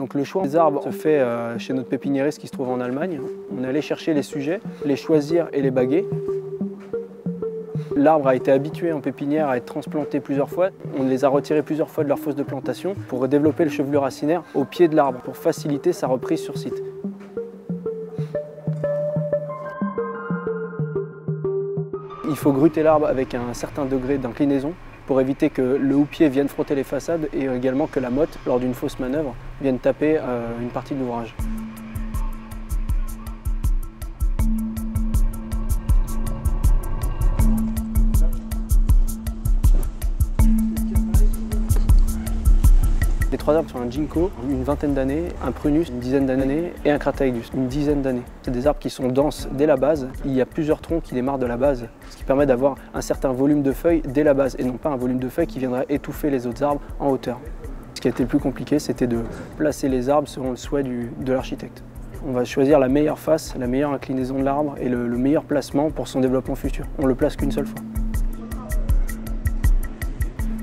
Donc le choix des arbres se fait chez notre pépiniériste qui se trouve en Allemagne. On est allé chercher les sujets, les choisir et les baguer. L'arbre a été habitué en pépinière à être transplanté plusieurs fois. On les a retirés plusieurs fois de leur fosse de plantation pour développer le chevelu racinaire au pied de l'arbre, pour faciliter sa reprise sur site. Il faut gruter l'arbre avec un certain degré d'inclinaison pour éviter que le houppier vienne frotter les façades et également que la motte, lors d'une fausse manœuvre, vienne taper une partie de l'ouvrage. Les 3 arbres sont un ginkgo, une vingtaine d'années, un prunus, une dizaine d'années et un crataegus, une dizaine d'années. C'est des arbres qui sont denses dès la base. Il y a plusieurs troncs qui démarrent de la base, ce qui permet d'avoir un certain volume de feuilles dès la base et non pas un volume de feuilles qui viendrait étouffer les autres arbres en hauteur. Ce qui a été le plus compliqué, c'était de placer les arbres selon le souhait de l'architecte. On va choisir la meilleure face, la meilleure inclinaison de l'arbre et le meilleur placement pour son développement futur. On ne le place qu'une seule fois.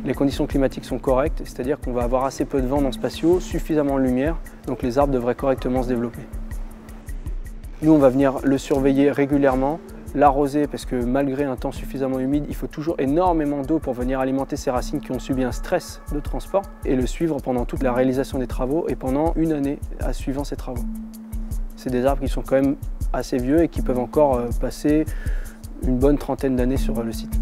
Les conditions climatiques sont correctes, c'est-à-dire qu'on va avoir assez peu de vent dans ce patio, suffisamment de lumière, donc les arbres devraient correctement se développer. Nous, on va venir le surveiller régulièrement, l'arroser parce que malgré un temps suffisamment humide, il faut toujours énormément d'eau pour venir alimenter ces racines qui ont subi un stress de transport et le suivre pendant toute la réalisation des travaux et pendant une année suivant ces travaux. C'est des arbres qui sont quand même assez vieux et qui peuvent encore passer une bonne trentaine d'années sur le site.